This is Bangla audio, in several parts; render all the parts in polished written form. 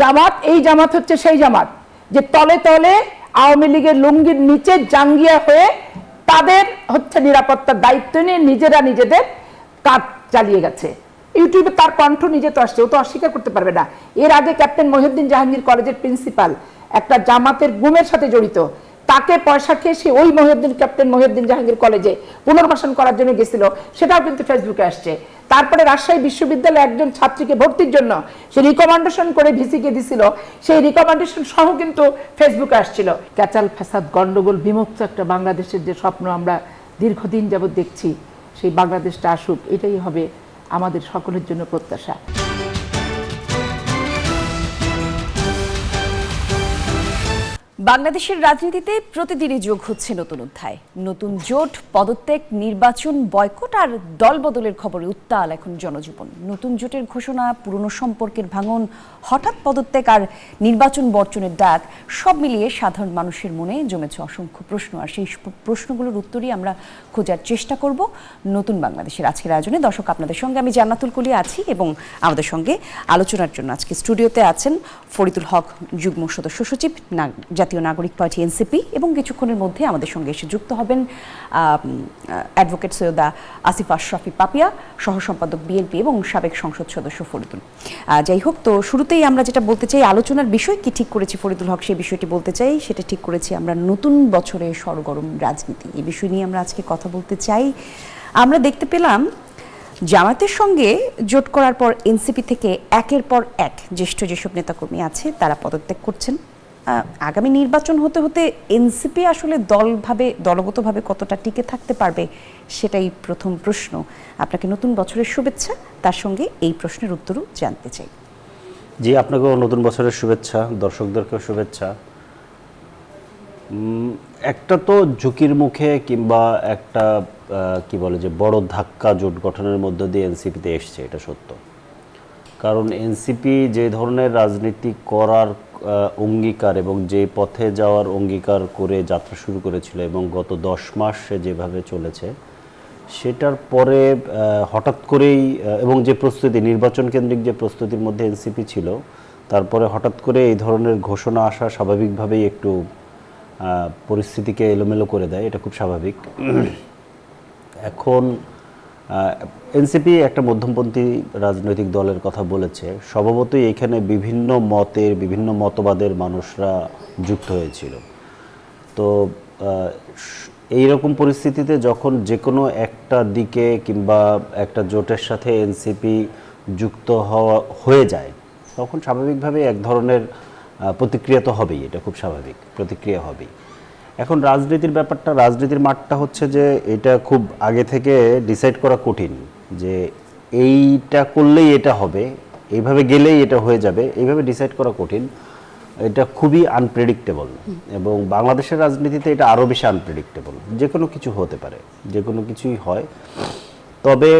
জামাত, এই জামাত হচ্ছে সেই জামাত যে তলে তলে আওয়ামী লীগের লুঙ্গির নিচে জাঙ্গিয়া হয়ে তাদের হচ্ছে নিরাপত্তার দায়িত্ব নিয়ে নিজেরা নিজেদের কাজ চালিয়ে গেছে। ইউটিউবে তার কণ্ঠ নিজে তো আসছে, ও তো অস্বীকার করতে পারবে না। এর আগে ক্যাপ্টেন মহিউদ্দিন জাহাঙ্গীর কলেজের প্রিন্সিপাল একটা জামাতের গুমের সাথে জড়িত, তাকে পয়সা খেয়ে সে ওই ক্যাপ্টেন মহিউদ্দিন জাহাঙ্গীর কলেজে পুনর্বাসন করার জন্য গেছিল, সেটাও কিন্তু ফেসবুকে আসছে। তারপরে রাজশাহী বিশ্ববিদ্যালয়ে একজন ছাত্রীকে ভর্তির জন্য সে রিকমেন্ডেশন করে ভিসিকে দিছিল, সেই রিকমেন্ডেশন সহ কিন্তু ফেসবুকে আসছিল। ক্যাচাল ফ্যাসাদ গন্ডগোল বিমুক্ত একটা বাংলাদেশের যে স্বপ্ন আমরা দীর্ঘদিন যাবৎ দেখছি, সেই বাংলাদেশটা আসুক, এটাই হবে আমাদের সকলের জন্য প্রত্যাশা। বাংলাদেশের রাজনীতিতে প্রতিদিনই যোগ হচ্ছে নতুন অধ্যায়, নতুন জোট, পদত্যাগ, নির্বাচন, বয়কট আর দলবদলের খবরে উত্তাল এখন জনজীবন। নতুন জোটের ঘোষণা, পুরনো সম্পর্কের ভাঙন, হঠাৎ পদত্যাগ আর নির্বাচন বর্জনের ডাক, সব মিলিয়ে সাধারণ মানুষের মনে জমেছে অসংখ্য প্রশ্ন। আর সেই প্রশ্নগুলোর উত্তরই আমরা খোঁজার চেষ্টা করব নতুন বাংলাদেশের আজকের আয়োজনে। দর্শক, আপনাদের সঙ্গে আমি জান্নাতুল কলি আছি এবং আমাদের সঙ্গে আলোচনার জন্য আজকে স্টুডিওতে আছেন ফরিদুল হক, যুগ্ম সদস্য সচিব, জাতীয় নাগরিক পার্টি এনসিপি, এবং কিছুক্ষণের মধ্যে আমাদের সঙ্গে এসে যুক্ত হবেন অ্যাডভোকেট সৈয়দা আসিফা আশরাফি পাপিয়া, সহ সম্পাদক বিএনপি এবং সাবেক সংসদ সদস্য ফরিদুল। যাই হোক, তো শুরুতেই আমরা যেটা বলতে চাই, আলোচনার বিষয় কি ঠিক করেছি ফরিদুল হক, সেই বিষয়টি বলতে চাই। সেটা ঠিক করেছি আমরা নতুন বছরে সরগরম রাজনীতি, এই বিষয় নিয়ে আমরা আজকে কথা বলতে চাই। আমরা দেখতে পেলাম জামাতের সঙ্গে জোট করার পর এনসিপি থেকে একের পর এক জ্যেষ্ঠ যেসব নেতাকর্মী আছে তারা পদত্যাগ করছেন। আগামী নির্বাচন হতে হতে এনসিপি আসলে দলগতভাবে কতটা টিকে থাকতে পারবে, সেটাই প্রথম প্রশ্ন। আপনাকে নতুন বছরের শুভেচ্ছা, তার সঙ্গে এই প্রশ্নের উত্তরও জানতে চাই। জি, আপনাকেও নতুন বছরের শুভেচ্ছা, দর্শকদেরকেও শুভেচ্ছা। একটা তো ঝুঁকির মুখে কিংবা একটা কি বলে যে বড় ধাক্কা জোট গঠনের মধ্য দিয়ে এনসিপিতে এসছে, এটা সত্য। কারণ এনসিপি যে ধরনের রাজনীতি করার অঙ্গীকার এবং যে পথে যাওয়ার অঙ্গীকার করে যাত্রা শুরু করেছিল এবং গত 10 মাস সে যেভাবে চলেছে, সেটার পরে হঠাৎ করেই এবং যে প্রস্তুতি, নির্বাচন কেন্দ্রিক যে প্রস্তুতির মধ্যে এনসিপি ছিল, তারপরে হঠাৎ করে এই ধরনের ঘোষণা আসা স্বাভাবিকভাবেই একটু পরিস্থিতিকে এলোমেলো করে দেয়, এটা খুব স্বাভাবিক। এখন এনসিপি একটা মধ্যমপন্থী রাজনৈতিক দলের কথা বলেছে, স্বভাবতই এখানে বিভিন্ন মতের, বিভিন্ন মতবাদের মানুষরা যুক্ত হয়েছিল। তো এইরকম পরিস্থিতিতে যখন যে কোনো একটা দিকে কিংবা একটা জোটের সাথে এনসিপি যুক্ত হয়ে যায়, তখন স্বাভাবিকভাবে এক ধরনের প্রতিক্রিয়া তো হবেই, এটা খুব স্বাভাবিক, প্রতিক্রিয়া হবেই। এখন রাজনীতির ব্যাপারটা, রাজনীতির মাঠটা হচ্ছে যে এটা খুব আগে থেকে ডিসাইড করা কঠিন, যে এইটা করলেই এটা হবে, এইভাবে গেলেই এটা হয়ে যাবে, এইভাবে ডিসাইড করা কঠিন। এটা খুবই আনপ্রেডিক্টেবল, এবং বাংলাদেশের রাজনীতিতে এটা আরও বেশি আনপ্রেডিক্টেবল। যে কোনো কিছু হতে পারে, যে কোনো কিছুই হয়। তবে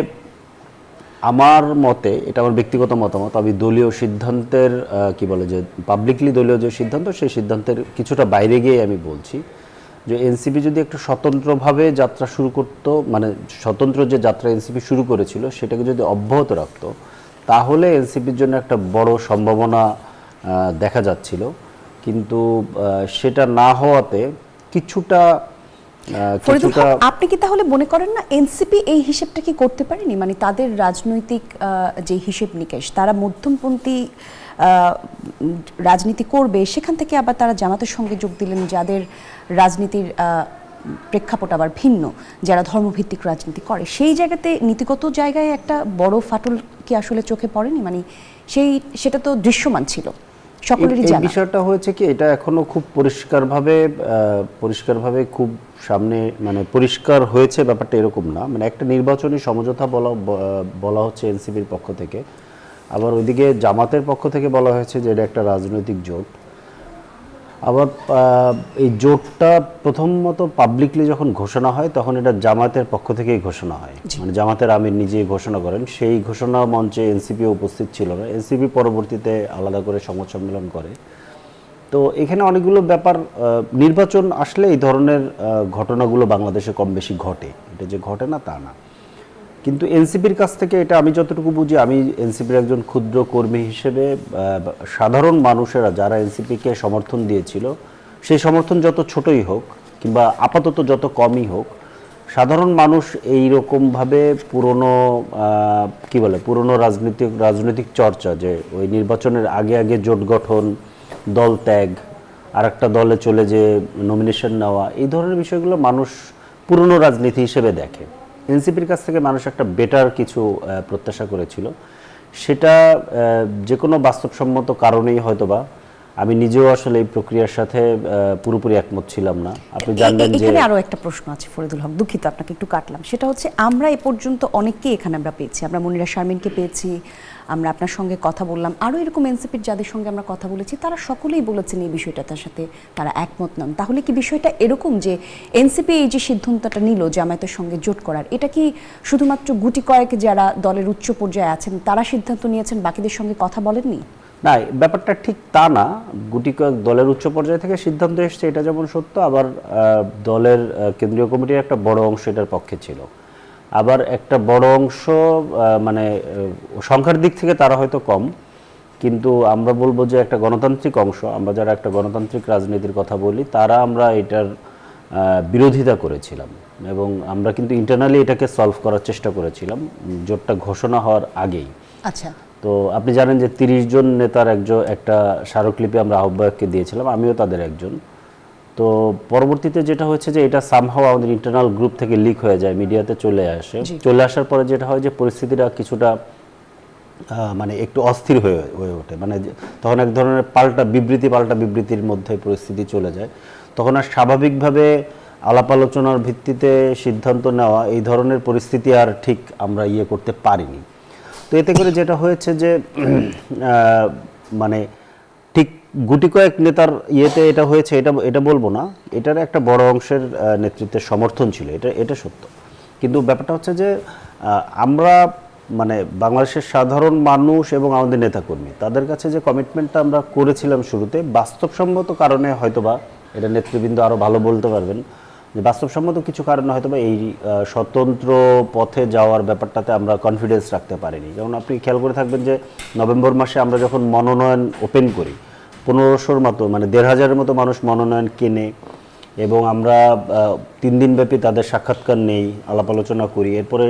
আমার মতে, এটা আমার ব্যক্তিগত মতামত, আমি দলীয় সিদ্ধান্তের কি বলে যে পাবলিকলি দলীয় যে সিদ্ধান্ত, সেই সিদ্ধান্তের কিছুটা বাইরে গিয়ে আমি বলছি যে এনসিপি যদি একটু স্বতন্ত্রভাবে যাত্রা শুরু করত, মানে স্বতন্ত্র যে যাত্রা এনসিপি শুরু করেছিল সেটাকে যদি অব্যাহত রাখতো, তাহলে এনসিপির জন্য একটা বড় সম্ভাবনা দেখা যাচ্ছিল। কিন্তু সেটা না হওয়াতে কিছুটা আপনি কি তাহলে মনে করেন না এনসিপি এই হিসেবটা কি করতে পারেনি? মানে তাদের রাজনৈতিক যে হিসেব নিকেশ, তারা মধ্যমপন্থী রাজনীতি করবে, সেখান থেকে আবার তারা জামাতের সঙ্গে যোগ দিলেন, যাদের রাজনীতির প্রেক্ষাপট আবার ভিন্ন, যারা ধর্মভিত্তিক রাজনীতি করে। সেই জায়গাতে নীতিগত জায়গায় একটা বড় ফাটল কি আসলে চোখে পড়েনি? মানে সেটা তো দৃশ্যমান ছিল, সকলেরই জানা। বিষয়টা হয়েছে কি, এটা এখনো খুব পরিষ্কারভাবে খুব সামনে, মানে পরিষ্কার হয়েছে ব্যাপারটা এরকম না। মানে একটা নির্বাচনী সমঝোতা বলা হচ্ছে এনসিপির পক্ষ থেকে, আবার ওইদিকে জামাতের পক্ষ থেকে বলা হয়েছে যে এটা একটা রাজনৈতিক জোট। আবার এই জোটটা প্রথমত পাবলিকলি যখন ঘোষণা হয়, তখন এটা জামাতের পক্ষ থেকেই ঘোষণা হয়, মানে জামাতের আমির নিজেই ঘোষণা করেন। সেই ঘোষণা মঞ্চে এনসিপি উপস্থিত ছিল না, এনসিপি পরবর্তীতে আলাদা করে সংবাদ সম্মেলন করে। তো এখানে অনেকগুলো ব্যাপার, নির্বাচন আসলে এই ধরনের ঘটনাগুলো বাংলাদেশে কম বেশি ঘটে, এটা যে ঘটে না তা না। কিন্তু এনসিপির কাছ থেকে এটা আমি যতটুকু বুঝি, আমি এনসিপির একজন ক্ষুদ্র কর্মী হিসেবে সাধারণ মানুষেরা যারা এনসিপিকে সমর্থন দিয়েছিল, সেই সমর্থন যত ছোটই হোক কিংবা আপাতত যত কমই হোক, সাধারণ মানুষ এই রকমভাবে পুরনো রাজনৈতিক চর্চা, যে ওই নির্বাচনের আগে আগে জোট গঠন, দল ত্যাগ, আর একটা দলে চলে যে নমিনেশন নেওয়া, এই ধরনের বিষয়গুলো মানুষ পুরনো রাজনীতি হিসেবে দেখে। এনসিপির কাছ থেকে মানুষ একটা বেটার কিছু প্রত্যাশা করেছিল, সেটা যে কোনো বাস্তবসম্মত কারণেই হয়তোবা, আমি নিজেও আসলে এই প্রক্রিয়ার সাথে পুরোপুরি একমত ছিলাম না। আপনি জানবেন যে এখানে আরো একটা প্রশ্ন আছে ফরিদুল হক, দুঃখিত আপনাকে একটু কাটলাম। সেটা হচ্ছে আমরা এ পর্যন্ত অনেককেই এখানে আমরা পেয়েছি, আমরা মনিরা শারমিনকে পেয়েছি, আমরা আপনার সঙ্গে কথা বললাম, আরও এরকম এনসিপির যাদের সঙ্গে আমরা কথা বলেছি তারা সকলেই বলেছেন এই বিষয়টার সাথে তারা একমত নন। তাহলে কি বিষয়টা এরকম যে এনসিপি এই যে সিদ্ধান্তটা নিল জামায়াতের সঙ্গে জোট করার, এটা কি শুধুমাত্র গুটি কয়েক যারা দলের উচ্চ পর্যায়ে আছেন তারা সিদ্ধান্ত নিয়েছেন, বাকিদের সঙ্গে কথা বলেননি? না, ব্যাপারটা ঠিক তা না। গুটি কয়েক দলের উচ্চ পর্যায় থেকে সিদ্ধান্ত এসছে, এটা যেমন সত্য, আবার দলের কেন্দ্রীয় কমিটির একটা বড় অংশ এটার পক্ষে ছিল। আবার একটা বড় অংশ মানে সংখ্যার দিক থেকে তারা হয়তো কম, কিন্তু আমরা বলবো যে একটা গণতান্ত্রিক অংশ, আমরা যারা একটা গণতান্ত্রিক রাজনীতির কথা বলি, তারা আমরা এটার বিরোধিতা করেছিলাম এবং আমরা কিন্তু ইন্টারনালি এটাকে সলভ করার চেষ্টা করেছিলাম জোটটা ঘোষণা হওয়ার আগেই। আচ্ছা, তো আপনি জানেন যে 30 জন নেতার একটা স্মারকলিপি আমরা আহ্বায়ককে দিয়েছিলাম, আমিও তাদের একজন। তো পরবর্তীতে যেটা হয়েছে যে এটা সামহাও আমাদের ইন্টারনাল গ্রুপ থেকে লিক হয়ে যায়, মিডিয়াতে চলে আসার পরে যেটা হয় যে পরিস্থিতিটা কিছুটা মানে একটু অস্থির হয়ে ওঠে, মানে তখন এক ধরনের পাল্টা বিবৃতির মধ্যে পরিস্থিতি চলে যায়। তখন আর স্বাভাবিকভাবে আলাপ আলোচনার ভিত্তিতে সিদ্ধান্ত নেওয়া, এই ধরনের পরিস্থিতি আর ঠিক আমরা করতে পারিনি। তো এতে করে যেটা হয়েছে যে মানে ঠিক গুটি কয়েক নেতার এটা হয়েছে, এটা বলবো না, এটার একটা বড় অংশের নেতৃত্বের সমর্থন ছিল, এটা সত্য। কিন্তু ব্যাপারটা হচ্ছে যে আমরা মানে বাংলাদেশের সাধারণ মানুষ এবং আমাদের নেতাকর্মী তাদের কাছে যে কমিটমেন্টটা আমরা করেছিলাম শুরুতে, বাস্তবসম্মত কারণে হয়তোবা, এটা নেতৃবৃন্দ আরও ভালো বলতে পারবেন, যে বাস্তবসম্মত কিছু কারণে হয়তোবা এই স্বতন্ত্র পথে যাওয়ার ব্যাপারটাতে আমরা কনফিডেন্স রাখতে পারিনি। যেমন আপনি খেয়াল করে থাকবেন যে নভেম্বর মাসে আমরা যখন মনোনয়ন ওপেন করি, 1500-র মতো মানে 1500-এর মতো মানুষ মনোনয়ন কেনে এবং আমরা 3 দিনব্যাপী তাদের সাক্ষাৎকার নেই, আলাপ আলোচনা করি। এরপরে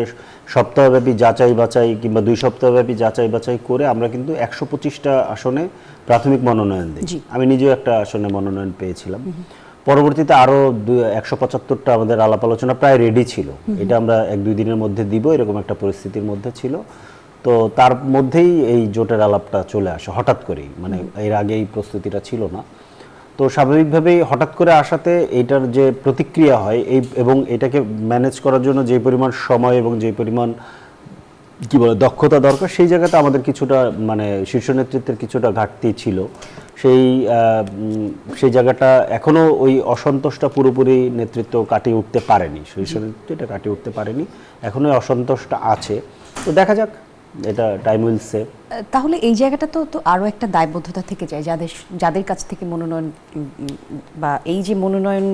সপ্তাহব্যাপী যাচাই বাছাই কিংবা 2 সপ্তাহব্যাপী যাচাই বাছাই করে আমরা কিন্তু 125টা আসনে প্রাথমিক মনোনয়ন দিই। আমি নিজেও একটা আসনে মনোনয়ন পেয়েছিলাম। পরবর্তীতে আরও 175টা আমাদের আলাপ আলোচনা প্রায় রেডি ছিল, এটা আমরা 1-2 দিনের মধ্যে দিব, এরকম একটা পরিস্থিতির মধ্যে ছিল। তো তার মধ্যেই এই জোটের আলাপটা চলে আসে হঠাৎ করেই, মানে এর আগে এই প্রস্তুতিটা ছিল না। তো স্বাভাবিকভাবেই হঠাৎ করে আসাতে এইটার যে প্রতিক্রিয়া হয় এবং এটাকে ম্যানেজ করার জন্য যে পরিমাণ সময় এবং যে পরিমাণ দক্ষতা দরকার, সেই জায়গাতে আমাদের কিছুটা মানে শীর্ষ নেতৃত্বের কিছুটা ঘাটতি ছিল। সেই জায়গাটা এখনও ওই অসন্তোষটা পুরোপুরি নেতৃত্ব কাটিয়ে উঠতে পারেনি, শীর্ষ নেতৃত্ব এটা কাটিয়ে উঠতে পারেনি, এখনও অসন্তোষটা আছে। তো দেখা যাক, এটা টাইম উইল সে। তাহলে এই জায়গাটা তো আরও একটা দায়বদ্ধতা থেকে যায় যাদের কাছ থেকে মনোনয়ন বা এই যে মনোনয়ন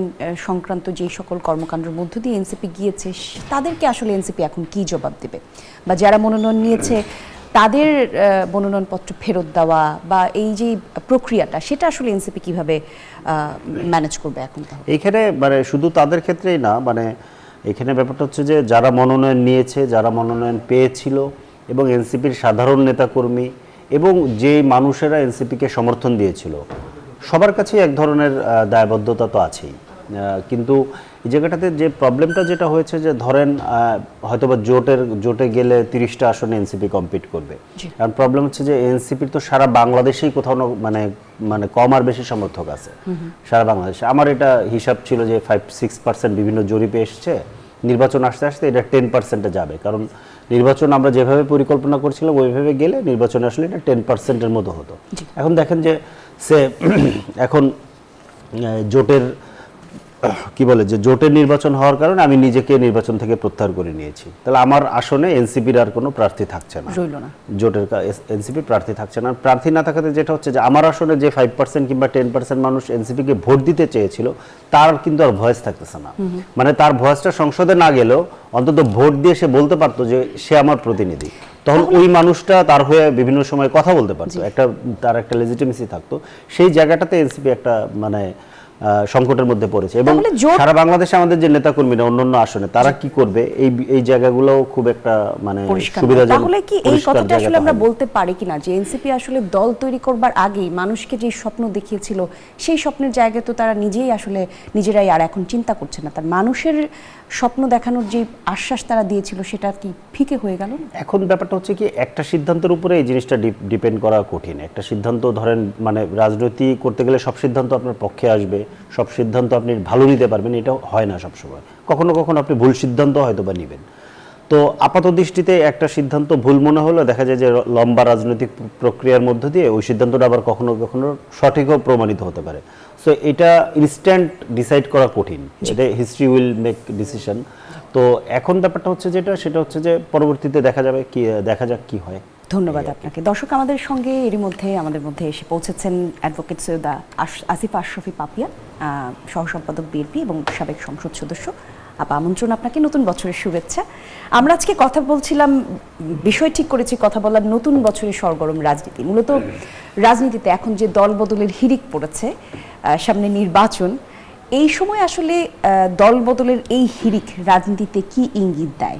সংক্রান্ত যে সকল কর্মকাণ্ডের মধ্য দিয়ে এনসিপি গিয়েছে, তাদেরকে আসলে এনসিপি এখন কি জবাব দেবে, বা যারা মনোনয়ন নিয়েছে তাদের মনোনয়নপত্র ফেরত দেওয়া বা এই যে প্রক্রিয়াটা, সেটা আসলে এনসিপি কিভাবে ম্যানেজ করবে এখন? এইখানে মানে শুধু তাদের ক্ষেত্রেই না, মানে এখানে ব্যাপারটা হচ্ছে যে যারা মনোনয়ন নিয়েছে, যারা মনোনয়ন পেয়েছিল এবং এনসিপির সাধারণ নেতাকর্মী এবং যে মানুষেরা এনসিপিকে সমর্থন দিয়েছিল, সবার কাছেই এক ধরনের দায়বদ্ধতা তো আছেই। কিন্তু এই জায়গাটাতে যে প্রবলেমটা যেটা হয়েছে যে ধরেন হয়তোবা জোটে গেলে 30টা আসনে এনসিপি কম্পিট করবে, কারণ প্রবলেম হচ্ছে যে এনসিপির তো সারা বাংলাদেশেই কোথাও না মানে কম আর বেশি সমর্থক আছে সারা বাংলাদেশে। আমার এটা হিসাব ছিল যে 5-6% বিভিন্ন জরিপে এসছে, নির্বাচন আসতে আসতে এটা 10%-এ যাবে, কারণ নির্বাচন আমরা যেভাবে পরিকল্পনা করছিলাম ওইভাবে গেলে নির্বাচনে আসলে এটা 10%-এর মতো হতো। এখন দেখেন যে এখন জোটের কি বলে যে জোটের নির্বাচন হওয়ার কারণে আমি নিজেকে নির্বাচন থেকে প্রত্যাহার করে নিয়েছি, তাহলে আমার আসনে এনসিপির আর কোনো প্রার্থী থাকছে না, রইল না। জোটের এনসিপির প্রার্থী থাকছে না। প্রার্থী না থাকাতে যেটা হচ্ছে যে আমার আসনে যে 5% কিংবা 10% মানুষ এনসিপিকে ভোট দিতে চেয়েছিল তার কিন্তু আর ভয়েস থাকতেছে না। মানে তার ভয়েসটা সংসদে না গেলেও অন্তত ভোট দিয়ে সে বলতে পারতো যে সে আমার প্রতিনিধি, তখন ওই মানুষটা তার হয়ে বিভিন্ন সময় কথা বলতে পারতো, তার একটা লেজিটিমেসি থাকতো। সেই জায়গাটাতে এনসিপি একটা মানে সংকটের মধ্যে পড়েছে। এবং সারা বাংলাদেশে আমাদের যে নেতাকর্মীরা অন্যান্য আসনে তারা কি করবে এই জায়গাগুলো খুব একটা মানে সুবিধাজনক। তাহলে কি এই কথাটা আসলে আমরা বলতে পারি কিনা যে এনসিপি আসলে দল তৈরি করবার আগেই মানুষকে যে স্বপ্ন দেখিয়েছিল সেই স্বপ্নের জায়গায় তো তারা নিজেরাই আর এখন চিন্তা করছে না, তার মানুষের স্বপ্ন দেখানোর যে আশ্বাস তারা দিয়েছিল সেটা কি ফিকে হয়ে গেল? এখন ব্যাপারটা হচ্ছে কি, একটা সিদ্ধান্তের উপরে এই জিনিসটা ডিপেন্ড করা কঠিন। একটা সিদ্ধান্ত ধরেন মানে রাজনীতি করতে গেলে সব সিদ্ধান্ত আপনার পক্ষে আসবে, সব সিদ্ধান্ত আপনি ভালো নিতে পারবেন, এটা হয় না সবসময়। কখনো কখনো আপনি ভুল সিদ্ধান্ত হয়তো বা নেবেন। তো আপাত দৃষ্টিতে একটা সিদ্ধান্ত ভুল মনে হলো, দেখা যায় যে লম্বা রাজনৈতিক প্রক্রিয়ার মধ্য দিয়ে ওই সিদ্ধান্তটা আবার কখনো কখনো সঠিকও প্রমাণিত হতে পারে। সো এটা ইনস্ট্যান্ট ডিসাইড করা কঠিন, এটা হিস্ট্রি উইল মেক ডিসিশন। তো এখন ব্যাপারটা হচ্ছে সেটা হচ্ছে যে পরবর্তীতে দেখা যাক কি হয়। ধন্যবাদ আপনাকে। দর্শক, আমাদের সঙ্গে আমাদের মধ্যে এসে পৌঁছেছেন অ্যাডভোকেট সৈয়দা আসিফা আশরাফি পাপিয়া, সহসম্পাদক বিএনপি এবং সাবেক সংসদ সদস্য। আপা, আমন্ত্রণ আপনাকে, নতুন বছরের শুভেচ্ছা। আমরা আজকে কথা বলছিলাম, বিষয় ঠিক করেছি কথা বলার, নতুন বছরের সরগরম রাজনীতি। মূলত রাজনীতিতে এখন যে দল বদলের হিড়িক পড়েছে, সামনে নির্বাচন, এই সময় আসলে দল বদলের এই হিড়িক রাজনীতিতে কি ইঙ্গিত দেয়?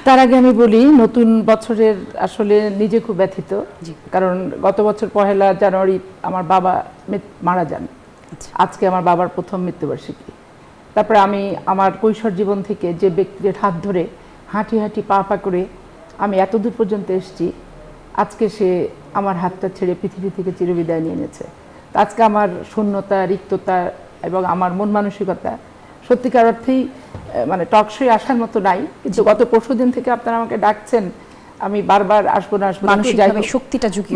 তার আগে আমি বলি, নতুন বছরের আসলে নিজে খুব ব্যথিত, কারণ গত বছর 1 জানুয়ারি আমার বাবা মারা যান। আজকে আমার বাবার প্রথম মৃত্যুবার্ষিকী। তারপরে আমি আমার কৈশোর জীবন থেকে যে ব্যক্তির হাত ধরে হাঁটি হাঁটি পা পা করে আমি এতদূর পর্যন্ত এসেছি, আজকে সে আমার হাতটা ছেড়ে পৃথিবী থেকে চিরবিদায় নিয়ে নিয়েছে। আজকে আমার শূন্যতা, রিক্ততা এবং আমার মন মানসিকতা সত্যিকার অর্থেই মানে টকশোয় আসার মতো নাই। কিন্তু গত পরশুদিন থেকে আপনারা আমাকে ডাকছেন, আমি বারবার আসবো না,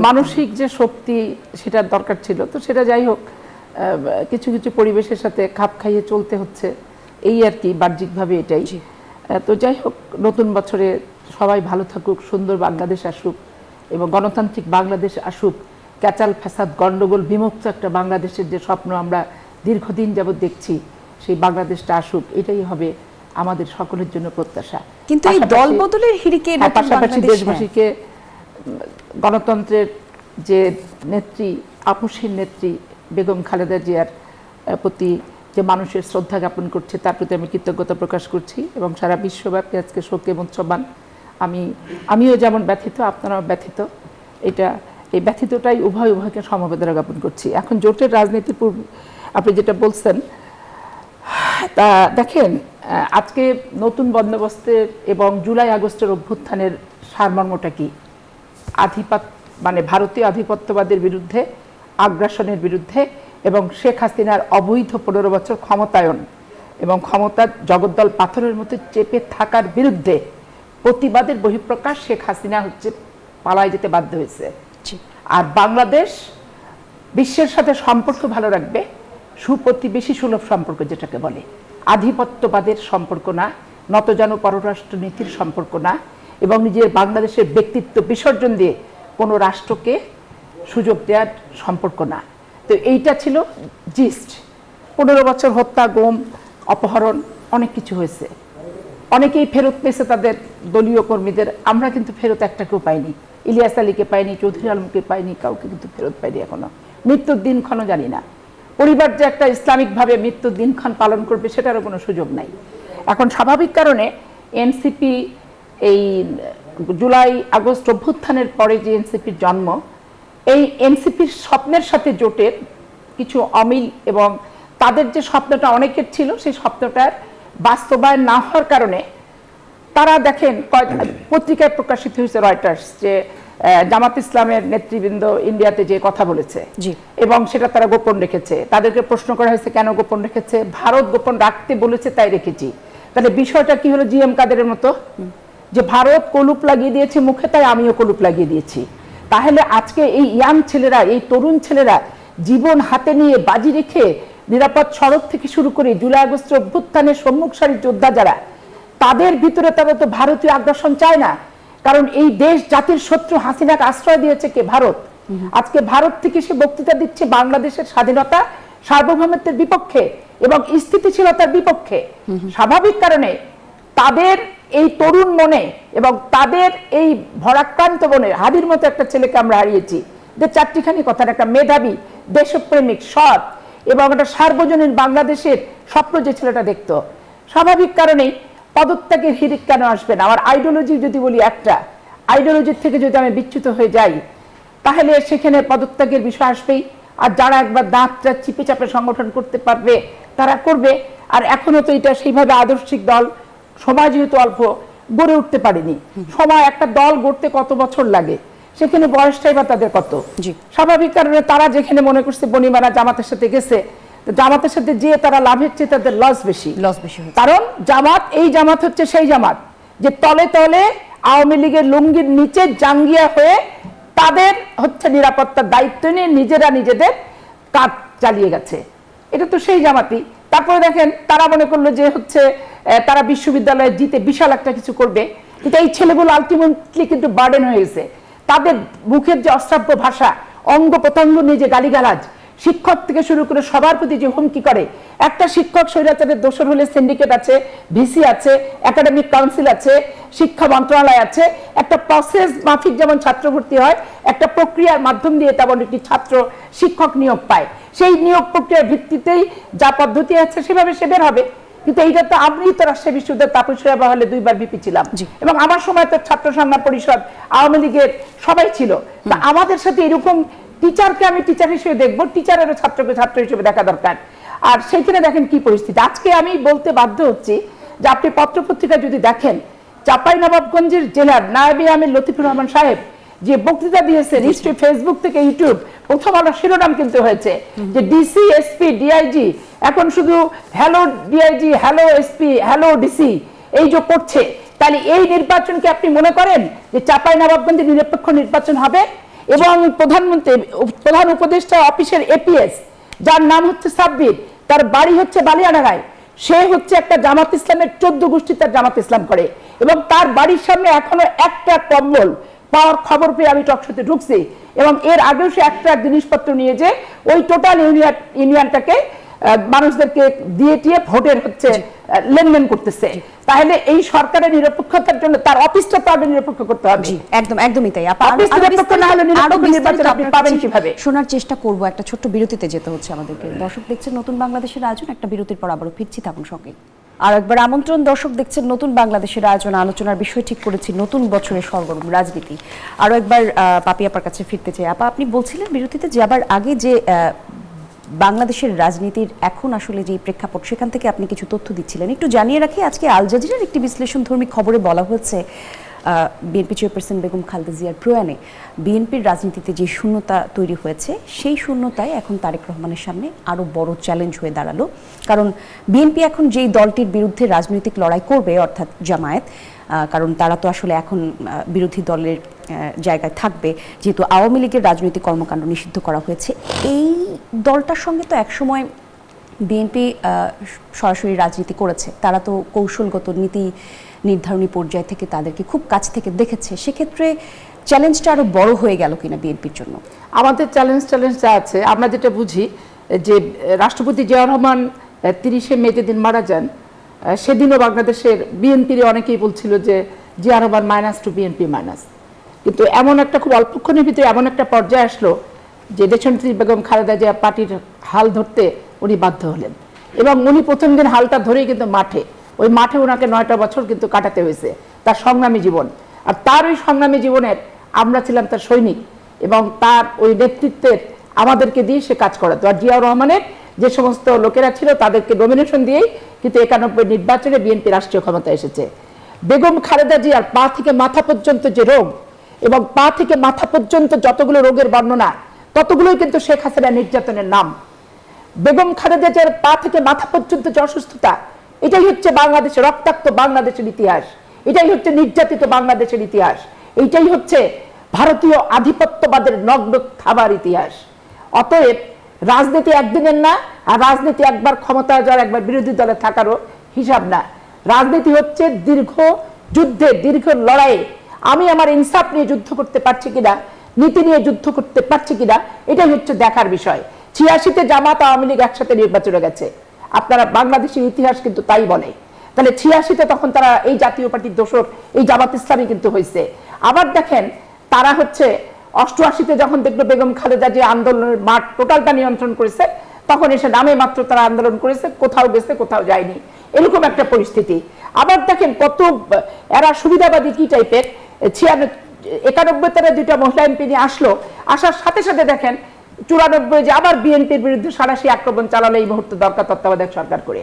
মানসিক যে শক্তি সেটার দরকার ছিল, তো সেটা যাই হোক, কিছু কিছু পরিবেশের সাথে খাপ খাইয়ে চলতে হচ্ছে, এই আর কি, বাহ্যিকভাবে এটাই। তো যাই হোক, নতুন বছরে সবাই ভালো থাকুক, সুন্দর বাংলাদেশ আসুক এবং গণতান্ত্রিক বাংলাদেশ আসুক, ক্যাচাল ফ্যাসাদ গন্ডগোল বিমুক্ত একটা বাংলাদেশের যে স্বপ্ন আমরা দীর্ঘদিন যাবৎ দেখছি, সেই বাংলাদেশটা আসুক, এটাই হবে আমাদের সকলের জন্য প্রত্যাশা। কিন্তু এই দল বদলের হিড়িকে পাশাপাশি দেশবাসীকে গণতন্ত্রের যে নেত্রী, আপসীর নেত্রী বেগম খালেদা জিয়ার প্রতি যে মানুষের শ্রদ্ধা জ্ঞাপন করছে, তার প্রতি আমি কৃতজ্ঞতা প্রকাশ করছি এবং সারা বিশ্বব্যাপী আজকে শোকে মুহ্যমান। আমিও যেমন ব্যথিত, আপনারাও ব্যথিত। এই ব্যথিতটাই উভয়কে সমবেদনা জ্ঞাপন করছি। এখন জোটের রাজনীতির পূর্ব আপনি যেটা বলছেন, তা দেখেন, আজকে নতুন বন্দোবস্তের এবং জুলাই আগস্টের অভ্যুত্থানের সারমর্মটা কি? মানে ভারতীয় আধিপত্যবাদের বিরুদ্ধে, আগ্রাসনের বিরুদ্ধে এবং শেখ হাসিনার অবৈধ 15 বছর ক্ষমতায়ন এবং ক্ষমতার জগদ্দল পাথরের মতো চেপে থাকার বিরুদ্ধে প্রতিবাদের বহিঃপ্রকাশ। শেখ হাসিনা পালায় যেতে বাধ্য হয়েছে। আর বাংলাদেশ বিশ্বের সাথে সম্পর্ক ভালো রাখবে, সুপ্রতিবেশী সুলভ সম্পর্ক যেটাকে বলে, আধিপত্যবাদের সম্পর্ক না, নতজানু পররাষ্ট্র নীতির সম্পর্ক না, এবং নিজের বাংলাদেশের ব্যক্তিত্ব বিসর্জন দিয়ে কোনো রাষ্ট্রকে সুযোগ দেওয়ার সম্পর্ক না। তো এইটা ছিল জিস্ট। 15 বছর হত্যা, গুম, অপহরণ, অনেক কিছু হয়েছে। অনেকেই ফেরত পেয়েছে তাদের দলীয় কর্মীদের, আমরা কিন্তু ফেরত একটাকেও পাইনি। ইলিয়াস আলীকে পাইনি, চৌধুরী আলমকে পাইনি, কাউকে কিন্তু ফেরত পাইনি এখনো। মৃত্যুর দিনক্ষণও জানি না। পরিবার যে একটা ইসলামিকভাবে মৃত্যুর দিনক্ষণ পালন করবে সেটারও কোনো সুযোগ নাই। এখন স্বাভাবিক কারণে এনসিপি এই জুলাই আগস্ট অভ্যুত্থানের পরে যে এনসিপির জন্ম, এই এনসিপির স্বপ্নের সাথে জোটের কিছু অমিল এবং তাদের যে স্বপ্নটা অনেকের ছিল, সেই স্বপ্নটার বাস্তবায়ন না হওয়ার কারণে তারা দেখেন, পত্রিকায় প্রকাশিত হয়েছে রয়টার্স, যে জামাত ইসলামের নেতৃবৃন্দ ইন্ডিয়াতে যে কথা বলেছে এবং সেটা তারা গোপন রেখেছে। তাদেরকে প্রশ্ন করা হয়েছে কেন গোপন রেখেছে? ভারত গোপন রাখতে বলেছে তাই রেখেছি। তাহলে বিষয়টা কি হলো? জিএম কাদেরের মতো, যে ভারত কলুপ লাগিয়ে দিয়েছে মুখে, তাই আমিও কলুপ লাগিয়ে দিয়েছি। তাহলে আজকে এই ইয়াং ছেলেরা, এই তরুণ ছেলেরা জীবন হাতে নিয়ে বাজি রেখে নিরাপদ সড়ক থেকে শুরু করে জুলাই আগস্টের অভ্যুত্থানের সম্মুখ সারির যোদ্ধা যারা, তাদের ভিতরে তারা তো ভারতীয় আগ্রাসন চায় না। কারণ এই দেশ জাতির শত্রু হাসিনাকে আশ্রয় দিয়েছে কে? ভারত। আজকে ভারত থেকে সে বক্তৃতা দিচ্ছে বাংলাদেশের স্বাধীনতা সার্বভৌমত্বের বিপক্ষে এবং স্থিতিশীলতার বিপক্ষে। স্বাভাবিক কারণে তাদের এই তরুণ মনে এবং তাদের এই ভরাক্রান্ত মনে হাদির মতো একটা ছেলেকে আমরা হারিয়েছি, যে চারটিখানি কথার একটা মেধাবী, দেশপ্রেমিক, সৎ এবং একটা সার্বজনীন বাংলাদেশের স্বপ্ন যে ছেলেটা দেখতো। স্বাভাবিক কারণেই পদত্যাগের হিড়িক কেন আসবে না? আমার আইডিওলজি যদি বলি, একটা আইডিওলজির থেকে যদি আমি বিচ্যুত হয়ে যাই, তাহলে সেখানে পদত্যাগের বিষয় আসবেই। আর যারা একবার দাঁতটা চিপে চাপে সংগঠন করতে পারবে তারা করবে। আর এখনো তো এটা সেইভাবে আদর্শিক দল, সময় যেহেতু অল্প, গড়ে উঠতে পারেনি। সময় একটা দল গড়তে কত বছর লাগে, সেখানে বয়সটাই বা তাদের কত। স্বাভাবিক কারণে তারা যেখানে মনে করছে বনিমারা জামাতের সাথে গেছে, জামাতের সাথে যে তারা লাভের চেয়ে তাদের লস বেশি। কারণ জামাত, এই জামাত হচ্ছে সেই জামাত যে তলে তলে আওয়ামী লীগের লুঙ্গির নিচে জাঙ্গিয়া হয়ে তাদের হচ্ছে নিরাপত্তার দায়িত্ব নিয়ে নিজেরা নিজেদের কাজ চালিয়ে গেছে। এটা তো সেই জামাতি। তারপরে দেখেন তারা মনে করলো যে হচ্ছে তারা বিশ্ববিদ্যালয়ে জিতে বিশাল একটা কিছু করবে, কিন্তু এই ছেলেগুলো আলটিমেটলি কিন্তু বার্ডেন হয়ে গেছে। তাদের মুখের যে অশ্রাব্য ভাষা, অঙ্গ প্রত্যঙ্গ নিয়ে যে গালিগালাজ, শিক্ষক থেকে শুরু করে সবার প্রতি যে হুমকি করে। একটা শিক্ষক স্বৈরাচারের দোষর হলে সিন্ডিকেট আছে, ভিসি আছে, একাডেমিক কাউন্সিল আছে, শিক্ষা মন্ত্রণালয় আছে। একটা প্রসেস মাফিক যেমন ছাত্র ভর্তি হয়, একটা প্রক্রিয়ার মাধ্যম দিয়ে তেমন একটি ছাত্র শিক্ষক নিয়োগ পায়। সেই নিয়োগ প্রক্রিয়ার ভিত্তিতেই যা পদ্ধতি আছে সেভাবে সে বের হবে। কিন্তু এইটা তো আমি তো রাজশাহী বিশ্ববিদ্যালয়ের তাপসীরা হলে 2 বার ভিপি ছিলাম, এবং আমার সময় তো ছাত্র সংগ্রাম পরিষদ, আওয়ামী লীগের সবাই ছিল। তা আমাদের সাথে এরকম টিচারকে আমি টিচার হিসেবে দেখবো, টিচারেরও ছাত্রকে ছাত্র হিসেবে দেখা দরকার। আর সেইখানে দেখেন কি পরিস্থিতি। আজকে আমি বলতে বাধ্য হচ্ছি যে আপনি পত্রপত্রিকা যদি দেখেন, চাঁপাইনবাবগঞ্জের জেলার নায়েবে আমির লতিফুর রহমান সাহেব যে বক্তৃতা দিয়েছে, নিশ্চয়ই ফেসবুক থেকে ইউটিউব, প্রথম আলো শিরোনাম কিন্তু হয়েছে যে ডিসি, এসপি, ডিআইজি এখন শুধু hello DIG, hello SP, hello DC এই যে করছে। তাহলে এই নির্বাচনকে আপনি মনে করেন যে চাঁপাইনবাবগঞ্জে নিরপেক্ষ নির্বাচন হবে? এবং প্রধান উপদেষ্টা অফিসের এপিএস, যার নাম হচ্ছে সাব্বির, তার বাড়ি হচ্ছে বালিয়াডাঙ্গায়, সে হচ্ছে একটা জামাত ইসলামের 14 গোষ্ঠী তার জামাত ইসলাম করে, এবং তার বাড়ির সামনে এখনো একটা কম্বল পাওয়ার খবর পেয়ে আমি টকশোতে ঢুকছি। এবং এর আগেও সে একটা জিনিসপত্র নিয়ে যে ওই টোটাল ইউনিয়নটাকে মানুষদেরকে দিয়ে টিয়ে ভোটের হচ্ছে লেনদেন করতেছে। তাহলে এই সরকারের নিরপেক্ষতার জন্য তার অফিসটা তো আগে নিরপেক্ষ করতে হবে। একদমই তাই। শোনার চেষ্টা করব, একটা ছোট্ট বিরতিতে যেতে হচ্ছে আমাদেরকে। দর্শক দেখছেন নতুন বাংলাদেশের আয়োজন, একটা বিরতির পর আবারও ফিরছি, থাকুন সঙ্গে। আর একবার আমন্ত্রণ, দর্শক দেখছেন নতুন বাংলাদেশের আয়োজন। আলোচনার বিষয় ঠিক করেছি নতুন বছরের সরগরম রাজনীতি। আরো একবার পাপি আপার কাছে ফিরতে চাই। আপা, আপনি বলছিলেন বিরতিতে যে আবার আগে যে বাংলাদেশের রাজনীতির এখন আসলে যে প্রেক্ষাপট, সেখান থেকে আপনি কিছু তথ্য দিচ্ছিলেন। একটু জানিয়ে রাখি, আজকে আল জাজিরার একটি বিশ্লেষণধর্মী খবরে বলা হয়েছে বিএনপি চেয়ারপারসন বেগম খালেদা জিয়ার প্রয়াণে বিএনপির রাজনীতিতে যে শূন্যতা তৈরি হয়েছে, সেই শূন্যতায় এখন তারেক রহমানের সামনে আরও বড় চ্যালেঞ্জ হয়ে দাঁড়ালো। কারণ বিএনপি এখন যেই দলটির বিরুদ্ধে রাজনৈতিক লড়াই করবে, অর্থাৎ জামায়াত, কারণ তারা তো আসলে এখন বিরোধী দলের জায়গায় থাকবে, যেহেতু আওয়ামী লীগের রাজনৈতিক কর্মকাণ্ড নিষিদ্ধ করা হয়েছে। এই দলটার সঙ্গে তো একসময় বিএনপি সরাসরি রাজনীতি করেছে, তারা তো কৌশলগত নীতি নির্ধারণী পর্যায় থেকে তাদেরকে খুব কাছ থেকে দেখেছে। সেক্ষেত্রে চ্যালেঞ্জটা আরো বড় হয়ে গেল কিনা বিএনপির জন্য? আমাদের চ্যালেঞ্জ যা আছে, আমরা যেটা বুঝি যে রাষ্ট্রপতি জিয়াউর রহমান 30শে মে যেদিন মারা যান, সেদিনও বাংলাদেশের বিএনপির অনেকেই বলছিল যে Zia Rahman -two BNP minus. কিন্তু এমন একটা খুব অল্পক্ষণের ভিতরে এমন একটা পর্যায়ে আসলো যে দেশনেত্রী বেগম খালেদা জিয়া পার্টির হাল ধরতে উনি বাধ্য হলেন, এবং উনি প্রথম দিন হালটা ধরেই কিন্তু ওই মাঠে ওনাকে 9টা বছর কিন্তু কাটাতে হয়েছে, তার সংগ্রামী জীবন। আর তার ওই সংগ্রামী জীবনের আমরা ছিলাম তার সৈনিক, এবং তার ওই নেতৃত্বের আমাদেরকে দিয়ে সে কাজ করাতো। আর জিয়াউর রহমানের যে সমস্ত লোকেরা ছিল তাদেরকে নমিনেশন দিয়েই কিন্তু 91 নির্বাচনে বিএনপি রাষ্ট্রীয় ক্ষমতা এসেছে। বেগম খালেদা জিয়ার পা থেকে মাথা পর্যন্ত যে রোগ, এবং পা থেকে মাথা পর্যন্ত যতগুলো রোগের বর্ণনা, ততগুলোই কিন্তু শেখ হাসিনা নির্যাতনের নাম। বেগম খালেদা জিয়ার পা থেকে মাথা পর্যন্ত যে অসুস্থতা, এটাই হচ্ছে বাংলাদেশের রক্তাক্ত বাংলাদেশের ইতিহাস, এটাই হচ্ছে নির্যাতিত বাংলাদেশের ইতিহাস, এইটাই হচ্ছে ভারতীয় আধিপত্যবাদের নগ্ন থাবার ইতিহাস। অতএব রাজনীতি একদিনের না, আর রাজনীতি একবার ক্ষমতায় যাওয়ার একবার বিরোধী দলে থাকারও হিসাব না। রাজনীতি হচ্ছে দীর্ঘ যুদ্ধে, দীর্ঘ লড়াইয়ে আমি আমার ইনসাফ নিয়ে যুদ্ধ করতে পারছি কিনা, নীতি নিয়ে যুদ্ধ করতে পারছি কিনা, এটাই হচ্ছে দেখার বিষয়। 86-তে জামাত আওয়ামী লীগ একসাথে নির্বাচনে গেছে, আপনারা বাংলাদেশের ইতিহাস কিন্তু তাই বলে। তাহলে 86-তে তখন তারা এই জাতীয় পার্টির দোসর এই জামাত ইসলামী কিন্তু হয়েছে। আবার দেখেন তারা হচ্ছে 88-তে যখন দেখলো বেগম খালেদা যে আন্দোলনের মাঠ টোটালটা নিয়ন্ত্রণ করেছে, তখন এসে নামে মাত্র তারা আন্দোলন করেছে, কোথাও গেছে কোথাও যায়নি, এরকম একটা পরিস্থিতি। আবার দেখেন কত এরা সুবিধাবাদী কি টাইপের। 91-তে তারা 2টা মহিলা এমপি নিয়ে আসলো, আসার সাথে সাথে দেখেন 94 যে আবার বিএনপির বিরুদ্ধে সাঁড়াশি আক্রমণ চালালো এই মুহূর্তে দরকার তত্ত্বাবধায়ক সরকার করে।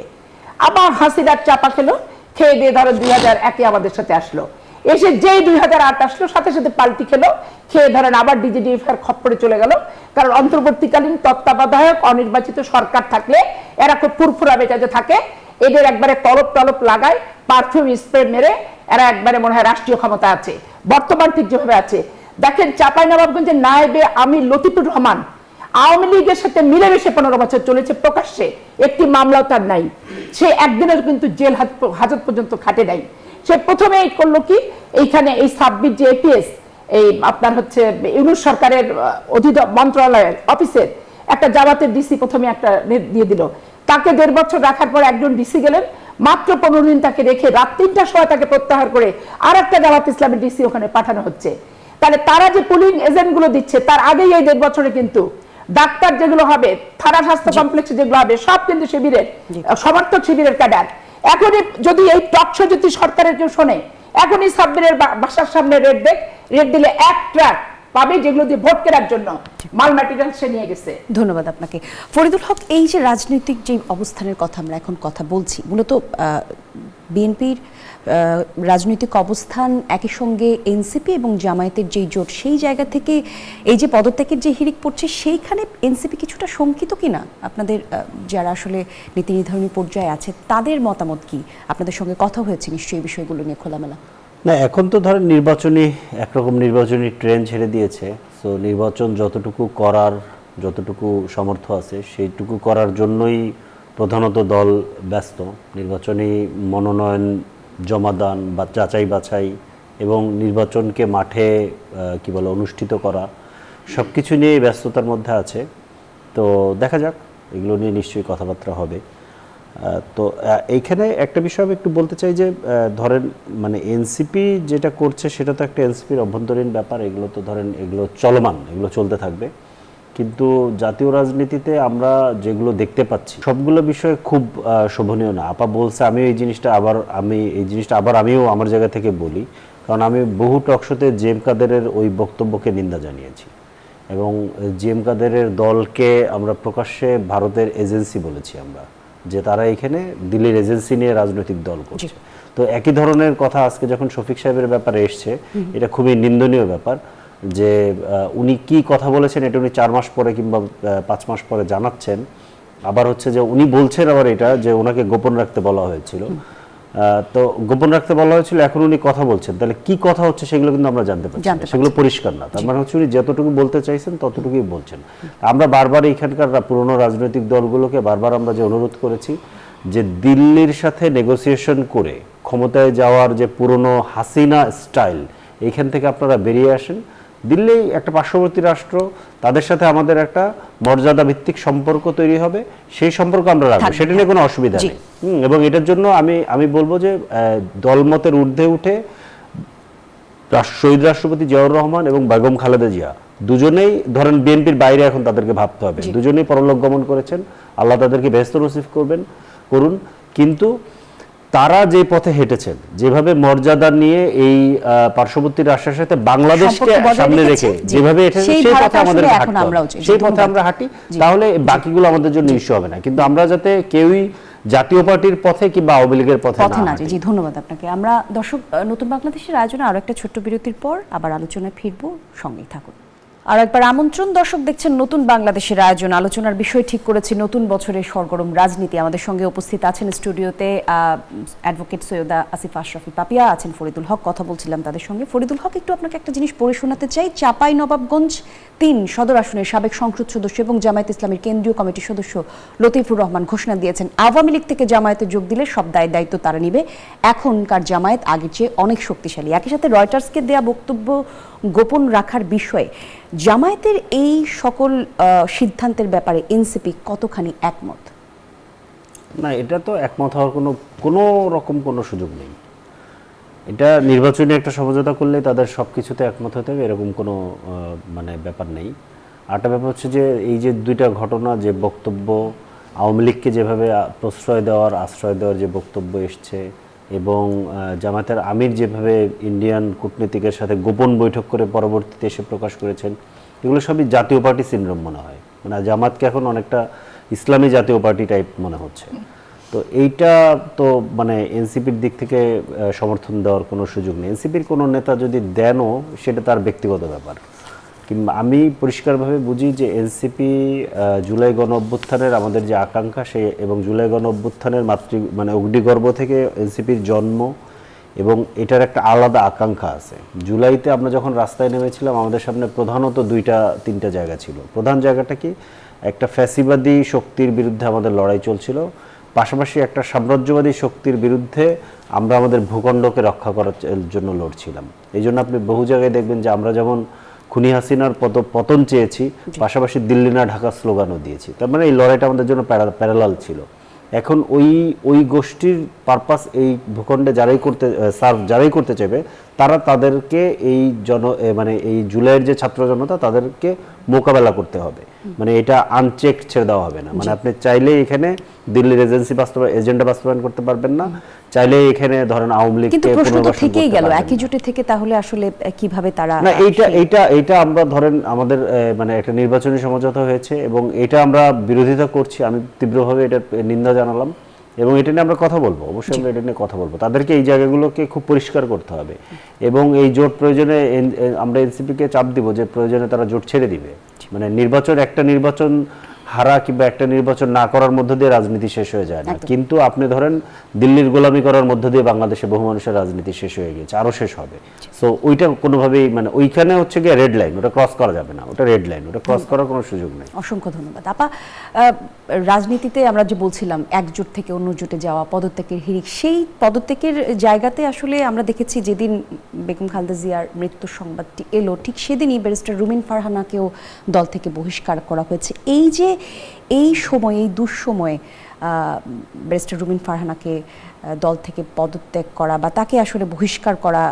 আবার হাসিনার চাপা খেলো, খেয়ে দিয়ে ধরো 2001-এ আমাদের সাথে আসলো, এসে যেই 2008 আসলো সাথে সাথে পাল্টি খেলো, খেয়ে ধরেন আবার ডিজিডিএফআর খপ্পরে চলে গেল। কারণ অন্তর্বর্তীকালীন তত্ত্বাবধায়ক অনির্বাচিত সরকার থাকলে এরা খুব ফুরফুরা মেজাজে থাকে, এদের একবারে টলপ লাগায়, পারফিউম স্প্রে মেরে এরা একবারে মনে হয় রাষ্ট্রীয় ক্ষমতা আছে, বর্তমান ঠিক যেভাবে আছে। দেখেন চাঁপাইনবাবগঞ্জের নায়েবে আমির লতিফুর রহমান আওয়ামী লীগের সাথে মিলেমিশে 15 বছর চলেছে, প্রকাশ্যে একটি মামলাও তার নাই, সে একদিনের কিন্তু জেল হাজত পর্যন্ত খাটে নাই। সে প্রথমে করলো কি, এইখানে এই 26 যে এপিএস এই আপনার হচ্ছে ইউনূস সরকারের মন্ত্রণালয়ের অফিসের একটা জামাতের ডিসি প্রথমে একটা দিয়ে দিল, তাকে 1.5 বছর রাখার পর একজন ডিসি গেলেন, মাত্র 15 দিন তাকে রেখে রাত 3টার সময় তাকে প্রত্যাহার করে আর একটা জামাত ইসলামের ডিসি ওখানে পাঠানো হচ্ছে। তাহলে তারা যে পুলিং এজেন্ট গুলো দিচ্ছে তার আগেই এই 1.5 বছরে কিন্তু ডাক্তার যেগুলো হবে, থানা স্বাস্থ্য কমপ্লেক্সে যেগুলো হবে সব কিন্তু শিবিরের সমর্থক, শিবিরের ক্যাডার। এখনই যদি এই টকশো যদি সরকারের কেউ শোনে, এখনই সাব্বিরের বাসার সামনে রেড দিলে 1 ট্রাক পাবে যেগুলো দিয়ে ভোট কেনার জন্য মাল ম্যাটেরিয়াল সে নিয়ে গেছে। ধন্যবাদ আপনাকে ফরিদুল হক। এই যে রাজনৈতিক যে অবস্থানের কথা আমরা এখন কথা বলছি, মূলত বিএনপির রাজনৈতিক অবস্থান একই সঙ্গে এনসিপি এবং জামায়াতের যেই জোট, সেই জায়গা থেকে এই যে পদত্যাগের যে হিড়িক পড়ছে সেইখানে এনসিপি কিছুটা শঙ্কিত কিনা? আপনাদের যারা আসলে নীতি নির্ধারণী পর্যায়ে আছে তাদের মতামত কি? আপনাদের সঙ্গে কথা হয়েছে নিশ্চয়ই এই বিষয়গুলো নিয়ে খোলামেলা? না, এখন তো ধরেন একরকম নির্বাচনী ট্রেন ছেড়ে দিয়েছে। সো নির্বাচন যতটুকু সামর্থ্য আছে সেইটুকু করার জন্যই প্রধানত দল ব্যস্ত। নির্বাচনী মনোনয়ন জমাদান বা যাচাই বাছাই এবং নির্বাচনকে মাঠে অনুষ্ঠিত করা, সব কিছু নিয়ে ব্যস্ততার মধ্যে আছে। তো দেখা যাক, এগুলো নিয়ে নিশ্চয়ই কথাবার্তা হবে। তো এইখানে একটা বিষয় আমি একটু বলতে চাই যে ধরেন এনসিপি যেটা করছে সেটা তো একটা এনসিপির অভ্যন্তরীণ ব্যাপার, এগুলো তো ধরেন এগুলো চলমান, এগুলো চলতে থাকবে। কিন্তু জাতীয় রাজনীতিতে আমরা যেগুলো দেখতে পাচ্ছি সবগুলো বিষয় খুব শোভনীয় না। আপা বলছে, আমিও এই জিনিসটা আমিও আমার জায়গা থেকে বলি, কারণ আমি বহু টকশোতে জেএম কাদেরের ওই বক্তব্যকে নিন্দা জানিয়েছি এবং জেএম কাদেরের দলকে আমরা প্রকাশ্যে ভারতের এজেন্সি বলেছি আমরা, যে তারা এখানে দিল্লির এজেন্সি নিয়ে রাজনৈতিক দল করছে। তো একই ধরনের কথা আজকে যখন শফিক সাহেবের ব্যাপারে এসছে, এটা খুবই নিন্দনীয় ব্যাপার যে উনি কি কথা বলেছেন এটা উনি 4 মাস পরে কিংবা 5 মাস পরে জানাচ্ছেন। আবার হচ্ছে যে উনি বলছেন আবার এটা যে ওনাকে গোপন রাখতে বলা হয়েছিল, তো গোপন রাখতে বলা হয়েছিল, এখন উনি কথা বলছেন, তাহলে কি কথা হচ্ছে সেগুলো কিন্তু আমরা জানতে পারছি না, সেগুলো পরিষ্কার না। তার মানে হচ্ছে উনি যতটুকু বলতে চাইছেন ততটুকুই বলছেন। আমরা বারবার এইখানকার পুরনো রাজনৈতিক দলগুলোকে বারবার আমরা যে অনুরোধ করেছি যে দিল্লির সাথে নেগোসিয়েশন করে ক্ষমতায় যাওয়ার যে পুরনো হাসিনা স্টাইল, এইখান থেকে আপনারা বেরিয়ে আসেন। দিল্লি একটা পার্শ্ববর্তী রাষ্ট্র, তাদের সাথে আমাদের একটা মর্যাদা ভিত্তিক সম্পর্ক তৈরি হবে, সেই সম্পর্ক আমরা রাখবো, সেটা নিয়ে কোনো অসুবিধা নেই। এবং এটার জন্য আমি বলবো যে দলমতের ঊর্ধ্বে উঠে শহীদ রাষ্ট্রপতি জিয়াউর রহমান এবং বেগম খালেদা জিয়া দুজনেই ধরেন বিএনপির বাইরে এখন তাদেরকে ভাবতে হবে, দুজনেই পরলোক গমন করেছেন, আল্লাহ তাদেরকে বেহেশত নসিব করুন। কিন্তু তারা যে পথে হেঁটেছেন, যেভাবে মর্যাদা নিয়ে এই পার্শ্ববর্তী রাষ্ট্রের সাথে বাংলাদেশকে সামনে রেখে যেভাবে সেই পথে আমাদের সেই পথে আমরা হাঁটি, তাহলে বাকিগুলো আমাদের জন্য ইস্যু হবে না। কিন্তু আমরা যাতে কেউই জাতীয় পার্টির পথে কিংবা আওয়ামী লীগের পথে না। জি, ধন্যবাদ আপনাকে। আমরা দর্শক নতুন বাংলাদেশের আয়োজনে আরো একটা ছোট্ট বিরতির পর আবার আলোচনায় ফিরবো, সঙ্গেই থাকুন। আর একবার আমন্ত্রণ, দর্শক দেখছেন নতুন বাংলাদেশের আয়োজন। আলোচনার বিষয় ঠিক করেছি নতুন বছরের সরগরম রাজনীতি। আমাদের সঙ্গে উপস্থিত আছেন স্টুডিওতে অ্যাডভোকেট সৈয়দা আসিফা আশরাফি পাপিয়া, আছেন ফরিদুল হক। কথা বলছিলাম তাদের সঙ্গে। ফরিদুল হক, একটু আপনাকে একটা জিনিস পড়ে শোনাতে চাই। চাঁপাইনবাবগঞ্জ ৩ সদর আসনের সাবেক সংসদ সদস্য এবং জামায়াত ইসলামীর কেন্দ্রীয় কমিটির সদস্য লতিফুর রহমান ঘোষণা দিয়েছেন, আওয়ামী লীগ থেকে জামায়াতে যোগ দিলে সব দায়িত্ব তারা নিবে। এখনকার জামায়াত আগের চেয়ে অনেক শক্তিশালী। একই সাথে রয়টার্সকে দেয়া বক্তব্য গোপন রাখার বিষয়ে জামায়াতের এই সকল সিদ্ধান্তের ব্যাপারে এনসিপি কতখানি একমত? না, এটা তো একমত হওয়ার কোনো রকম কোনো সুযোগ নেই। এটা নির্বাচনী একটা সমঝোতা করলে তাদের সব কিছুতে একমত হতে হবে, এরকম কোনো মানে ব্যাপার নেই। আরেকটা ব্যাপার হচ্ছে যে এই যে দুইটা ঘটনা, যে বক্তব্য আওয়ামী লীগকে যেভাবে আশ্রয় দেওয়ার যে বক্তব্য এসছে, এবং জামায়াতের আমির যেভাবে ইন্ডিয়ান কূটনীতিকের সাথে গোপন বৈঠক করে পরবর্তীতে এসে প্রকাশ করেছেন, এগুলো সবই জাতীয় পার্টি সিনড্রোম মনে হয়। মানে জামাতকে এখন অনেকটা ইসলামী জাতীয় পার্টি টাইপ মনে হচ্ছে। তো এইটা তো মানে এনসিপির দিক থেকে সমর্থন দেওয়ার কোনো সুযোগ নেই। এনসিপির কোনো নেতা যদি দেনও, সেটা তার ব্যক্তিগত ব্যাপার। কিংবা আমি পরিষ্কারভাবে বুঝি যে এনসিপি জুলাই গণ অভ্যুত্থানের আমাদের যে আকাঙ্ক্ষা, এবং জুলাই গণ অভ্যুত্থানের মানে অগ্নিগর্ভ থেকে এনসিপির জন্ম, এবং এটার একটা আলাদা আকাঙ্ক্ষা আছে। জুলাইতে আমরা যখন রাস্তায় নেমেছিলাম, আমাদের সামনে প্রধানত 2-3টা জায়গা ছিল। প্রধান জায়গাটা কি, একটা ফ্যাসিবাদী শক্তির বিরুদ্ধে আমাদের লড়াই চলছিল, পাশাপাশি একটা সাম্রাজ্যবাদী শক্তির বিরুদ্ধে আমরা আমাদের ভূখণ্ডকে রক্ষা করার জন্য লড়ছিলাম। এই জন্য আপনি বহু জায়গায় দেখবেন যে আমরা যেমন খুনি হাসিনার পতন চেয়েছি, পাশাপাশি দিল্লি না ঢাকা স্লোগানও দিয়েছি। তার মানে এই লড়াইটা আমাদের জন্য প্যারালাল ছিল। এখন ওই গোষ্ঠীর পারপাস এই ভূখণ্ডে যারাই করতে চাইবে, তাদেরকে এই মানে এই জুলাইয়ের যে ছাত্র জনতা, তাদেরকে মোকাবেলা করতে হবে। মানে এটা আনচেক ছেড়ে দেওয়া হবে না। মানে আপনি চাইলে এখানে দিল্লির এজেন্ডা বাস্তবায়ন করতে পারবেন না, চাইলে এখানে ধরেন আওয়ামী লীগ। কিন্তু প্রশ্ন তো থেকেই গেল, একই জোটে থেকে তাহলে আসলে কিভাবে তারা না, এইটা আমরা ধরেন আমাদের মানে একটা নির্বাচনী সমঝোতা হয়েছে, এবং এটা আমরা বিরোধিতা করছি। আমি তীব্রভাবে এটা নিন্দা জানালাম, এবং এটা নিয়ে আমরা কথা বলবো। অবশ্যই আমরা এটা নিয়ে কথা বলবো। তাদেরকে এই জায়গাগুলোকে খুব পরিষ্কার করতে হবে, এবং এই জোট প্রয়োজনে আমরা এনসিপিকে চাপ দিব যে প্রয়োজনে তারা জোট ছেড়ে দিবে। মানে একটা নির্বাচন হারা কিংবা একটা নির্বাচন না করার মধ্য দিয়ে রাজনীতি শেষ হয়ে যায় না। কিন্তু আপনি ধরেন দিল্লির গোলামি করার মধ্য দিয়ে বাংলাদেশে বহু মানুষের রাজনীতি শেষ হয়ে গেছে, আরো শেষ হবে। সো ওইটা কোনোভাবেই মানে ওইখানে হচ্ছে গিয়ে রেড লাইন, ওটা ক্রস করা যাবে না। ওটা রেড লাইন, ওটা ক্রস করার কোনো সুযোগ নেই। অসংখ্য ধন্যবাদ আপা। রাজনীতিতে আমরা যে বলছিলাম এক জোট থেকে অন্য জোটে যাওয়া, পদত্যাগের হিড়িক, সেই পদত্যাগের জায়গাতে আসলে আমরা দেখেছি যেদিন বেগম খালেদা জিয়ার মৃত্যুর সংবাদটি এলো, ঠিক সেদিনই ব্যারিস্টার রুমিন ফারহানাকেও দল থেকে বহিষ্কার করা হয়েছে। এই সময়ে, এই দুঃসময়ে ব্যারিস্টার রুমিন ফারহানাকে দল থেকে পদত্যাগ করা বা তাকে আসলে বহিষ্কার করা,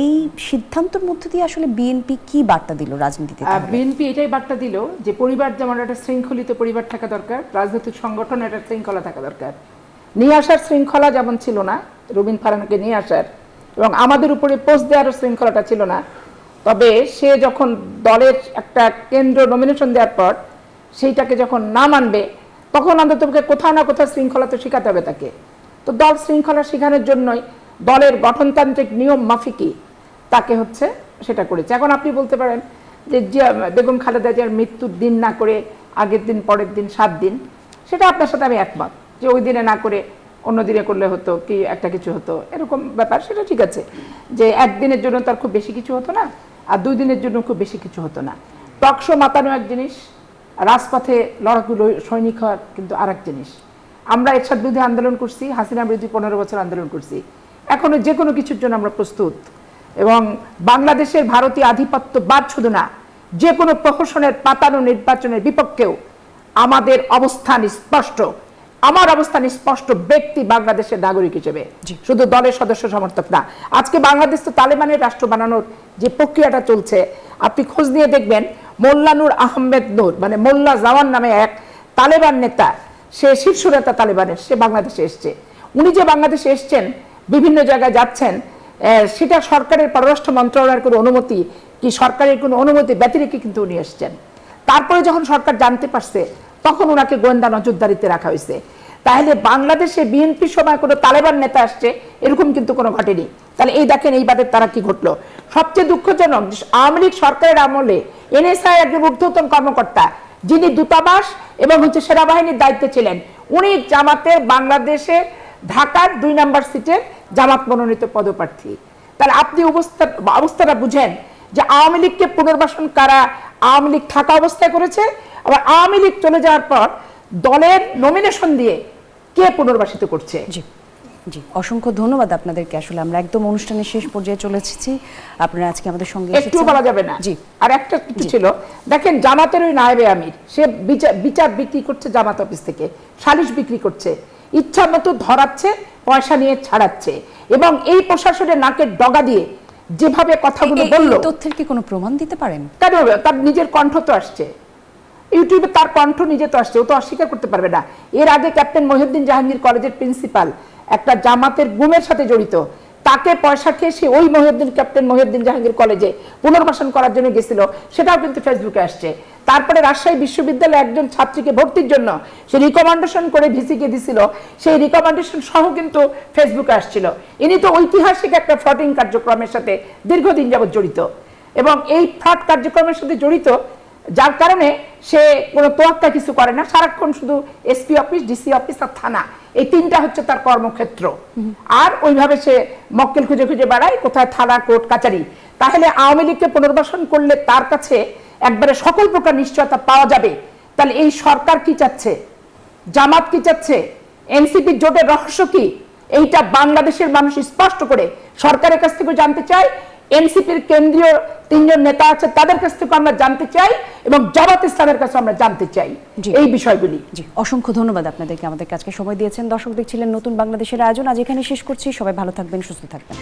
এই সিদ্ধান্তের মধ্যে দিয়ে আসলে বিএনপি কি বার্তা দিল রাজনীতিতে? বিএনপি এটাই বার্তা দিল যে পরিবার যেমন একটা শৃঙ্খলিত পরিবার থাকা দরকার, রাজনৈতিক সংগঠন একটা শৃঙ্খলা থাকা দরকার। নিয়ে আসার শৃঙ্খলা যেমন ছিল না রুমিন ফারহানাকে নিয়ে আসার, এবং আমাদের উপরে পোস্ট দেওয়ার শৃঙ্খলাটা ছিল না, তবে সে যখন দলের একটা কেন্দ্র নমিনেশন দেওয়ার পর সেইটাকে যখন না মানবে, তখন অন্তত কোথাও না কোথাও শৃঙ্খলা তো শেখাতে হবে তাকে। তো দল শৃঙ্খলা শেখানোর জন্যই দলের গঠনতান্ত্রিক নিয়ম মাফিকই তাকে হচ্ছে সেটা করেছে। এখন আপনি বলতে পারেন যে বেগম খালেদা জিয়ার মৃত্যুর দিন না করে আগের দিন, পরের দিন, 7 দিন, সেটা আপনার সাথে আমি একমত যে ওই দিনে না করে অন্য দিনে করলে হতো কি একটা কিছু হতো, এরকম ব্যাপার, সেটা ঠিক আছে যে একদিনের জন্য তার খুব বেশি কিছু হতো না, আর 2 দিনের জন্য খুব বেশি কিছু হতো না। টকশো মাতানো এক জিনিস, রাজপথে লড়াকু সৈনিক হওয়ার কিন্তু আর এক জিনিস। আমরা এরশাদ বিরোধী আন্দোলন করছি, হাসিনা বিরোধী 15 বছর আন্দোলন করছি, এখনো যে কোনো কিছুর জন্য আমরা প্রস্তুত। এবং বাংলাদেশের ভারতীয় আধিপত্যবাদ শুধু না, যে কোনো প্রহসনের পাতানো নির্বাচনের বিপক্ষেও আমাদের অবস্থান স্পষ্ট। আমার অবস্থান স্পষ্ট ব্যক্তি বাংলাদেশের নাগরিক হিসেবে, শুধু দলের সদস্য সমর্থক না। আজকে বাংলাদেশ তো তালেবানের রাষ্ট্র বানানোর যে প্রক্রিয়াটা চলছে, আপনি খোঁজ নিয়ে দেখবেন মোল্লা নূর আহমেদ নূর, মানে মোল্লা জাওয়ান নামে এক তালেবান নেতা, সে শীর্ষ নেতা তালেবানের, সে বাংলাদেশে এসছে। উনি যে বাংলাদেশে এসছেন, বিভিন্ন জায়গায় যাচ্ছেন, সেটা সরকারের পররাষ্ট্র মন্ত্রণালয়ের কোনো অনুমতি কি সরকারের কোনো অনুমতি ব্যতিরেকে কিন্তু উনি এসছেন। তারপরে যখন সরকার জানতে পারছে, তখন ওনাকে গোয়েন্দা নজরদারিতে রাখা হয়েছে। তাহলে বাংলাদেশে বিএনপির সময় কোনো তালেবান নেতা আসছে এরকম কিন্তু কোনো ঘটেনি। তাহলে এই দেখেন এই বাদের তারা কি ঘটলো। সবচেয়ে দুঃখজনক যে আওয়ামী লীগ সরকারের আমলে এনএসআই একজন ঊর্ধ্বতন কর্মকর্তা যিনি দূতাবাস এবং সেনাবাহিনীর দায়িত্বে ছিলেন, উনি জামাতের বাংলাদেশে ঢাকার 2 নম্বর সিটের জামাত মনোনীত পদপ্রার্থী। তাহলে আপনি অবস্থাটা বুঝেন যে আওয়ামী লীগকে পুনর্বাসন কারা আওয়ামী লীগ থাকা অবস্থায় করেছে, আবার আওয়ামী লীগ চলে যাওয়ার পর দলের নমিনেশন দিয়ে কে পুনর্বাসিত করছে। জি জি, অসংখ্য ধন্যবাদ আপনাদেরকে। আসলে আমরা একদম অনুষ্ঠানের শেষ পর্যায়ে চলে এসেছি, আপনারা আজকে আমাদের সঙ্গে একটু বলা যাবে না। জি, আর একটা কিছু ছিল, দেখেন জামাতের ওই নায়েবে আমির সে বিচার বিক্রি করছে জামাত অফিস থেকে, সালিশ বিক্রি করছে, ইচ্ছা মতো ধরাচ্ছে, পয়সা নিয়ে ছাড়াচ্ছে, এবং এই প্রশাসনের নাকের ডগা দিয়ে যেভাবে কথাগুলো বললো, তথ্যের কি কোনো প্রমাণ দিতে পারেন? কেন? তার নিজের কণ্ঠ তো আসছে ইউটিউবে, তার কণ্ঠ নিজে তো আসছে, ও তো অস্বীকার করতে পারবে না। এর আগে ক্যাপ্টেন মহিউদ্দিন জাহাঙ্গীর কলেজের প্রিন্সিপাল একটা জামাতের গুমের সাথে জড়িত, তাকে পয়সা খেয়ে সে ওই ক্যাপ্টেন মহিউদ্দিন জাহাঙ্গীর কলেজে পুনর্বাসন করার জন্য গেছিল, সেটাও কিন্তু ফেসবুকে আসছে। তারপরে রাজশাহী বিশ্ববিদ্যালয়ে একজন ছাত্রীকে ভর্তির জন্য সে রিকমেন্ডেশন করে ভিসিকে দিছিল, সেই রিকমেন্ডেশন সহ কিন্তু ফেসবুকে আসছিল। ইনি তো ঐতিহাসিক একটা ফ্রডিং কার্যক্রমের সাথে দীর্ঘদিন যাবৎ জড়িত, এবং এই ফ্রড কার্যক্রমের সাথে জড়িত, যার কারণে সে কোনো তোয়াক্কা কিছু করে না, সারাক্ষণ শুধু এসপি অফিস, ডিসি অফিস আর থানা, এই 3টা হচ্ছে তার কর্মক্ষেত্র। আর ওইভাবে সে মক্কেল খুঁজে খুঁজে বেড়ায়, কোথায় থানা, কোর্ট, কাচারি। তাহলে আওয়ামী লীগকে পুনর্বাসন করলে তার কাছে একবারে সকল প্রকার নিশ্চয়তা পাওয়া যাবে। তাহলে এই সরকার কি চাচ্ছে, জামাত কি চাচ্ছে, এনসিপি জোটের রহস্য কি, এইটা বাংলাদেশের মানুষ স্পষ্ট করে সরকারের কাছ থেকে জানতে চায়। এনসিপির কেন্দ্রীয় 3 জন নেতা আছে, তাদের কাছ থেকে আমরা জানতে চাই, এবং জামাত ইসলামের কাছে আমরা জানতে চাই এই বিষয়গুলি। জি, অসংখ্য ধন্যবাদ আপনাদেরকে আমাদের কাছে সময় দিয়েছেন। দর্শক দেখছিলেন নতুন বাংলাদেশের আয়োজন, আজ এখানে শেষ করছি। সবাই ভালো থাকবেন, সুস্থ থাকবেন।